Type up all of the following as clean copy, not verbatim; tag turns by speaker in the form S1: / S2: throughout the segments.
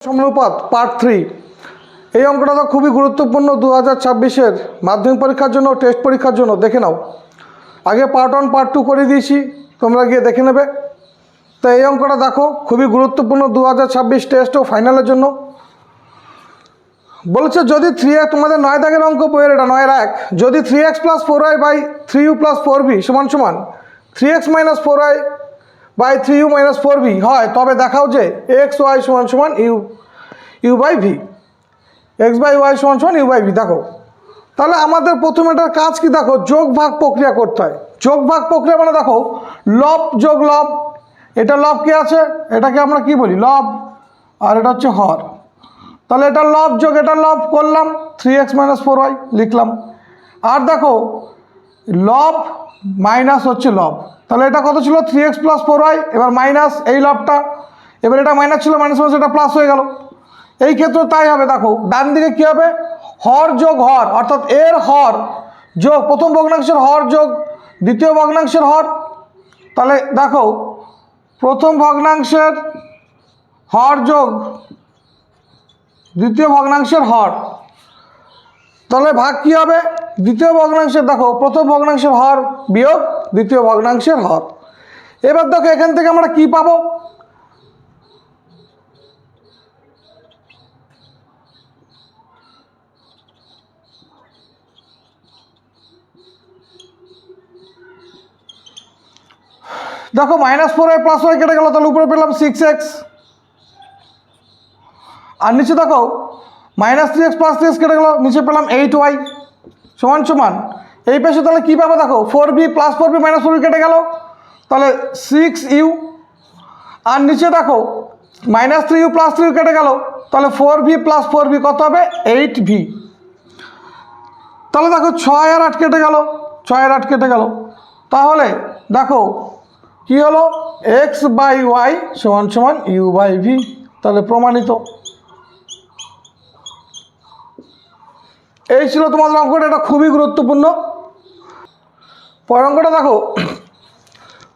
S1: সমানুপাত part 3। এই অঙ্কটা তো খুবই গুরুত্বপূর্ণ 2026-এর মাধ্যমিক পরীক্ষার জন্য, টেস্ট পরীক্ষার জন্য। দেখে নাও, আগে পার্ট 1 পার্ট 2 করে দিয়েছি, তোমরা গিয়ে দেখে নেবে। তো এই অঙ্কটা দেখো, খুবই গুরুত্বপূর্ণ 2026 টেস্ট ও ফাইনালের জন্য। বলেছে যদি 3x, তোমাদের 9 দাগের অঙ্ক বইয়ের এটা 9-1, যদি 3x + 4y by 3u + 4b সমান 3x - 4y by 3u - 4b হয়, তবে দেখাও যে x y সমান u by v, x by y সমান u বাই v। দেখো, তাহলে আমাদের প্রথমে এটার কাজ কি দেখো, যোগ ভাগ প্রক্রিয়া করতে হয়। যোগ ভাগ প্রক্রিয়া মানে দেখো, লব যোগ লব, এটা লব কি আছে, এটাকে আমরা কি বলি, লব, আর এটা হচ্ছে হর। তাহলে এটা লব যোগ এটা লব করলাম, 3x - 4y লিখলাম। আর দেখো লব মাইনাস হচ্ছে লব, তাহলে এটা কত ছিল 3x + 4y, এবার মাইনাস এই লবটা, এবার এটা মাইনাস ছিল, মাইনাস মাইনাস এটা প্লাস হয়ে গেল। এই ক্ষেত্রে তাই হবে। দেখো ডান দিকে কী হবে, হর যোগ হর, অর্থাৎ এর হর যোগ প্রথম ভগ্নাংশের হর যোগ দ্বিতীয় ভগ্নাংশের হর। তাহলে দেখো প্রথম ভগ্নাংশের হর যোগ দ্বিতীয় ভগ্নাংশের হর, তাহলে ভাগ কি হবে, দ্বিতীয় ভগ্নাংশের, দেখো প্রথম ভগ্নাংশের হর বিয়োগ দ্বিতীয় ভগ্নাংশের হর। এবার দেখো এখান থেকে আমরা কি পাবো, দেখো -4y + y কেটে গেল, তাহলে উপরে পেলাম 6x, আর নিচে দেখো -3x + 3x কেটে গেল, নিচে পেলাম 8y সমান এই পেশে তাহলে কী পাবো, দেখো 4b + 4b - 4b কেটে গেল, তাহলে 6u, আর নিচে দেখো -3u + 3u কেটে গেল, তাহলে 4v + 4v কত হবে, 8v। তাহলে দেখো 6 আর 8 কেটে গেল, 6 আর 8 কেটে গেল, তাহলে দেখো কি হলো, x বাই y সমান u বাই v। তাহলে প্রমাণিত। এই ছিল তোমাদের অঙ্কটা, এটা খুবই গুরুত্বপূর্ণ। পরের অঙ্কটা দেখো,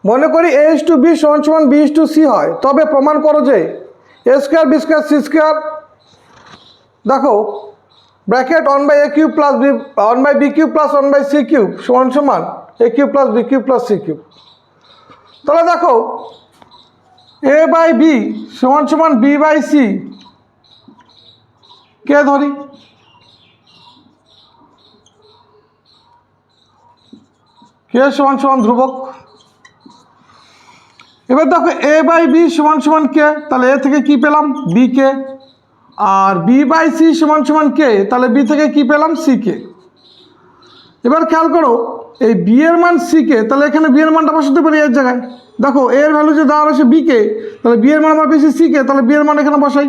S1: মনে করি a/b সমান b/c হয়, তবে প্রমাণ করো যে a² b² c², দেখো bracket 1/a³ + b 1/b³ + 1/c³ সমান a³ + b³ + c³। তাহলে দেখো a/b সমান b/c কে ধরি, কে সমান ধ্রুবক। এবার দেখো a/b সমান কে, তাহলে a থেকে কি পেলাম, b কে, আর b/c সমান কে, তাহলে b থেকে কি পেলাম, c কে। এবার খেয়াল করো এই b এর মান c কে, তাহলে এখানে b এর মানটা বসাতে পারি এর জায়গায়। দেখো এর ভ্যালু যে দেওয়া আছে b কে, তাহলে b এর মান আমার পেয়েছি c কে, তাহলে b এর মান এখানে বসাই,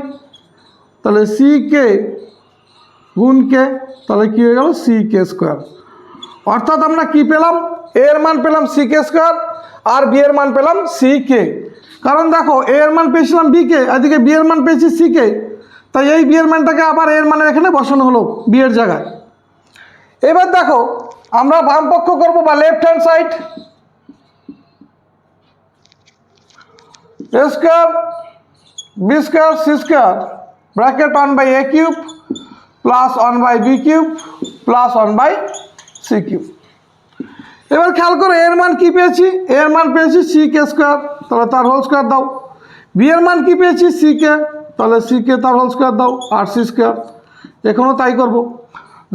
S1: তাহলে c কে গুণ কে, তাহলে কি হয়ে গেল, c² অর্থাৎ আমরা কি পেলাম, a এর মান পেলাম c² আর b এর মান পেলাম c কে। কারণ দেখো a এর মান পেয়েছিলাম b কে, এদিকে b এর মান পেয়েছি c কে, তাই এই b এর মানটাকে আবার a এর মানের এখানে বসানো হলো b এর জায়গায়। এবার দেখো আমরা বাম পক্ষ করবো বা left hand side, a² b² c² bracket 1/a³ + 1/b³ + 1/c³। এবার খেয়াল করো এর মান কি পেয়েছি, এর মান পেয়েছি c², তাহলে তার হোল স্কোয়ার দাও। বি এর মান কি পেয়েছি c কে, তাহলে c কে তার হোল স্কোয়ার দাও, আর c²। এখনও তাই করব।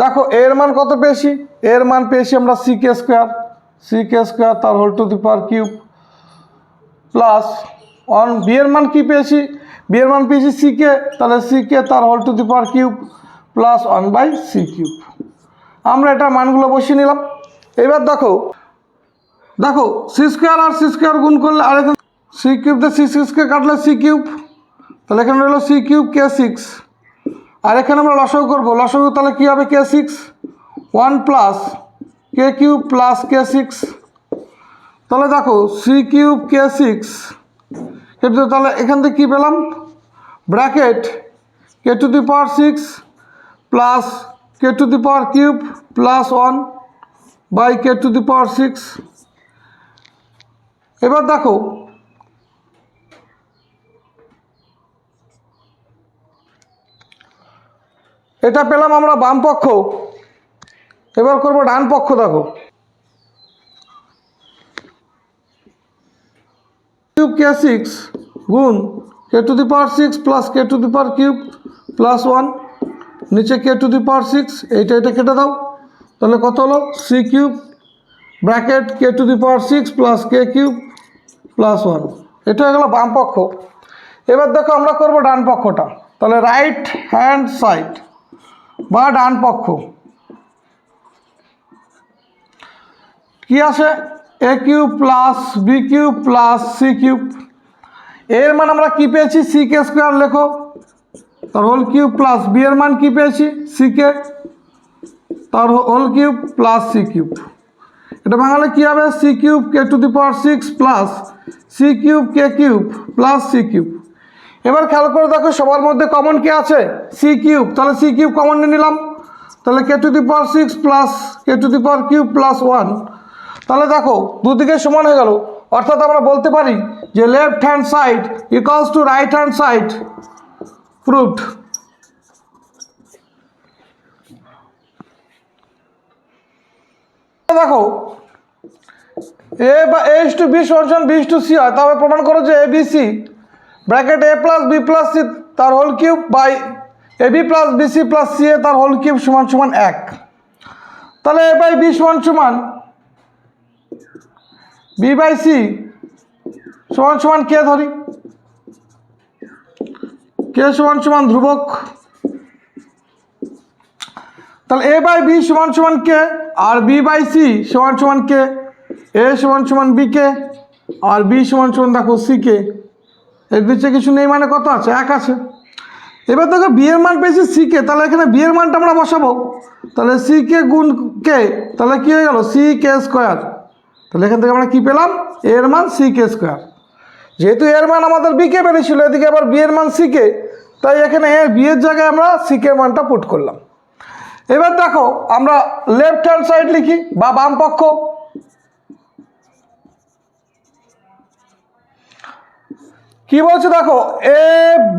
S1: দেখো এর মান কত পেয়েছি, এর মান পেয়েছি আমরা c² তার whole to the power cube plus B এর মান কি পেয়েছি, বি এর মান পেয়েছি c কে, তাহলে c কে তার whole to the power cube plus 1/c³। আমরা এটা মানগুলো বসিয়ে নিলাম। এবার দেখো c² আর c² গুণ করলে, আর এখানে c³ দিয়ে c6কে কাটলে c³, তাহলে এখানে রইল c³ k6, আর এখানে আমরা লসাগু করবো, লসাগু তাহলে কী হবে, k6 1 plus k³ plus k6, তাহলে দেখো c³ k6 কিন্তু, তাহলে এখান থেকে কী পেলাম, bracket k⁶ plus k³ plus 1/k⁶। এবার দেখো এটা পেলাম আমরা বাম পক্ষ। এবার করব ডান পক্ষ। দেখো কিউব কে সিক্স গুণ K to the power six plus K to the power cube plus one, নিচে K to the power six, এটা কেটে দাও, তাহলে কত হলো সি কিউব ব্র্যাকেট কে to the power six plus কে কিউব প্লাস ওয়ান। এটা হয়ে গেল বাম পক্ষ। এবার দেখো আমরা করব ডান পক্ষটা, তাহলে রাইট হ্যান্ড সাইড বা ডান পক্ষ কি আসে A cube plus B cube plus C cube. এর মান আমরা কি পেয়েছি সি কে স্কোয়ার, লেখো তার হোল কিউব প্লাস বি এর মান কি পেয়েছি সি কে তার whole cube plus C cube. এটা ভাঙালে কী হবে C cube K to the power six plus C cube K cube plus C cube. এবার খেয়াল করে দেখো সবার মধ্যে কমন কে আছে সি কিউব, তাহলে সি কিউব কমন নিয়ে নিলাম, তাহলে K to the power six plus K to the power cube plus one. তাহলে দেখো দুদিকে সমান হয়ে গেল, অর্থাৎ আমরা বলতে পারি যে left hand side equals to right hand side proved. দেখো এ বা এ ইস টু বি সমান বি ইস টু সি হয়, তবে প্রমাণ করো যে A B C bracket A plus B plus C তার whole cube by A B plus B C plus C A তার হোল কিউব সমান সমান এক। তাহলে এ বাই বি সমান সমান বি বাই সি সমান সমান কে ধরি, কে সমান সমান ধ্রুবক, তাহলে এ বাই বি সমান সমান কে আর বি বাই সি সমান সমান কে, এ সমান সমান বি কে আর বি সমান সমান দেখো সি কে, এর নিচে কিছু নেই মানে কত আছে এক আছে। এবার দেখো বি এর মান পেয়েছি সি কে, তাহলে এখানে বি এর মানটা আমরা বসাবো, তাহলে সি কে গুণ কে, তাহলে কী হয়ে গেল সি কে স্কোয়ার। তাহলে এখান থেকে আমরা কী পেলাম এর মান সি কে স্কোয়ার। যেহেতু এর মান আমাদের বি কে বেরিয়েছিল, এদিকে আবার বি এর মান সি কে, তাই এখানে এ বি এর জায়গায় আমরা সি কে মানটা পুট করলাম। এবার দেখো আমরা লেফট হ্যান্ড সাইড লিখি বা বাম পক্ষ। কি বলছে দেখো A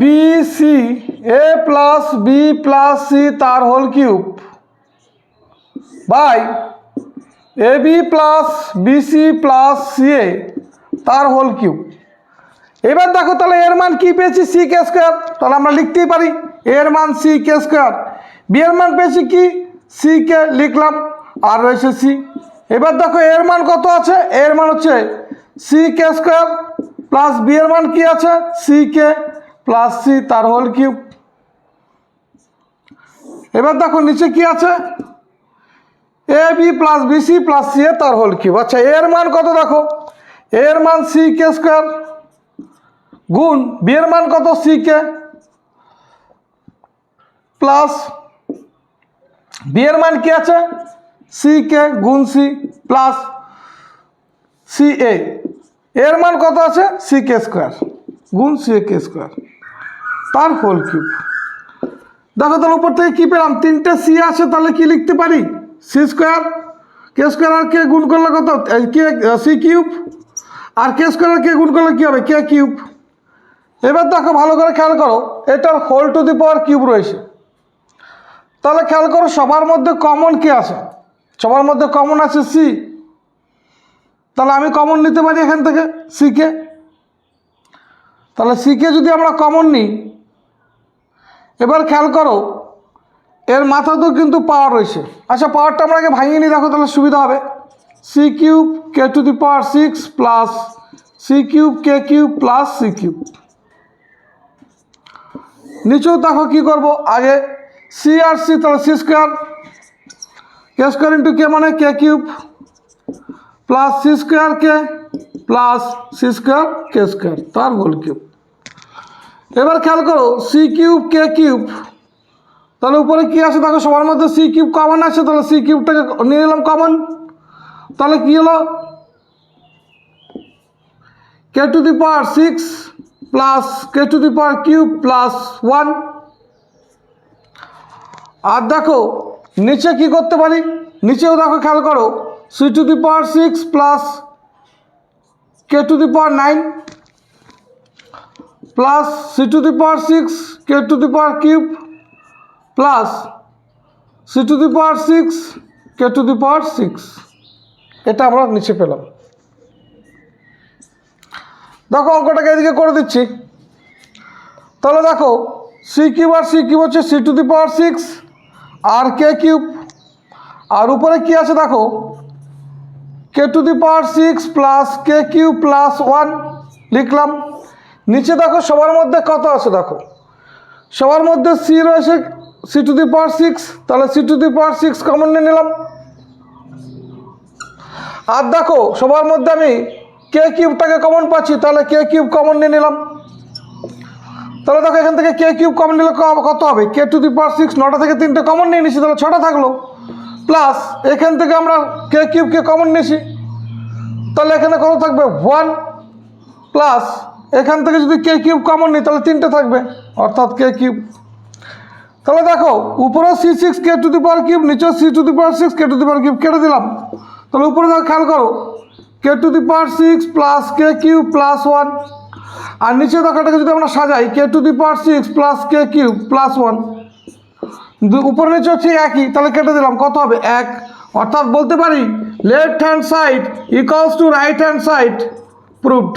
S1: B C A plus B plus C তার whole cube by A B plus B C plus C A তার হোল কিউব। এবার দেখো তাহলে এর মান কি পেয়েছি সি কে স্কোয়ার, তাহলে আমরা লিখতেই পারি এর মান সি কে স্কোয়ার, বি এর মান পেয়েছি কি সি কে লিখলাম আর রয়েছে সি। এবার দেখো এর মান কত আছে, এর মান হচ্ছে C K square plus B এর মান কি আছে সি কে প্লাস সি তার হোল কিউব। এবার দেখো নিচে কি আছে A B plus B C plus C A তার হোল কিউব। আচ্ছা এর মান কত দেখো এর মান সি কে স্কোয়ার গুণ বি এর মান কত সি কে প্লাস বি এর মান কি আছে সি কে গুণ সি প্লাস সি এ, এর মান কত আছে সি কে স্কোয়ার গুণ সি কে স্কোয়ার তার হোল কিউব। দেখো তাহলে উপর থেকে কী পেলাম তিনটে সি আছে, তাহলে কি লিখতে পারি সি স্কোয়ার কে স্কোয়ার আর কে গুণ করলে কত কে সি কিউব আর কে স্কোয়ার আর কে গুণ করলে কী হবে কে কিউব। এবার দেখো ভালো করে খেয়াল করো এটার whole to the power cube রয়েছে, তাহলে খেয়াল করো সবার মধ্যে কমন কে আছে সবার মধ্যে কমন আছে সি, তাহলে আমি কমন নিতে পারি এখান থেকে সি কে। তাহলে সি কে যদি আমরা কমন নিই, এবার খেয়াল করো এর মাথাতেও কিন্তু পাওয়ার রয়েছে। আচ্ছা পাওয়ারটা আমরা আগে ভাঙিয়ে নিই, দেখো তাহলে সুবিধা হবে C cube K to the power six plus C cube K cube plus C cube. নিচেও দেখো কী করবো আগে সি আর সি, তাহলে সি স্কোয়ার কে স্কোয়ার ইন্টু কে মানে কে কিউব প্লাস সি স্কোয়ার কে প্লাস সি স্কোয়ার কে স্কোয়ার তার হোল কিউব। এবার খেয়াল করো সি কিউব কে কিউব, তাহলে উপরে কী আছে দেখো সবার মধ্যে সি কিউব কমন আছে, তাহলে সি কিউবটাকে নিয়ে নিলাম কমন, তাহলে কী হলো K to the power six plus K to the power cube plus one. আর দেখো নিচে কি করতে পারি নিচেও দেখো খেয়াল করো C to the power six plus K to the power nine plus C to the power six K to the power cube plus c⁶ k⁶, এটা আমরা নিচে পেলাম। দেখো অঙ্কটাকে এদিকে করে দিচ্ছি। তাহলে দেখো c³ আর c³ হচ্ছে c⁶ আর k³ আর উপরে কি আছে দেখো k⁶ প্লাস k³ প্লাস 1 লিখলাম। নিচে দেখো সবার মধ্যে কত আছে, দেখো সবার মধ্যে c রয়েছে c⁶, তাহলে c⁶ কমন নিয়ে নিলাম। আর দেখো সবার মধ্যে আমি k³ কমন পাচ্ছি, তাহলে k³ কমন নিয়ে নিলাম। তাহলে দেখো এখান থেকে k³ কমন নিলে কত হবে, k⁶, 9টা থেকে 3টে কমন নিয়ে নিছি, তাহলে 6টা থাকলো। প্লাস এখান থেকে আমরা k³ কমন নিয়েছি, তাহলে এখানে কত থাকবে 1, প্লাস এখান থেকে যদি k³ কমন নিই তাহলে 3টে থাকবে, অর্থাৎ k³। তাহলে দেখো উপরে c6 k⁶, নিচেও c⁶ k⁶, কেটে দিলাম। তাহলে উপরে দেখো খেয়াল করো k⁶ প্লাস k³ প্লাস 1, আর নিচে দেখো এটাকে যদি আমরা সাজাই k⁶ প্লাস k³ প্লাস 1, উপরে নিচে হচ্ছে একই, তাহলে কেটে দিলাম, কত হবে 1। অর্থাৎ বলতে পারি left hand side equals to right hand side, proved.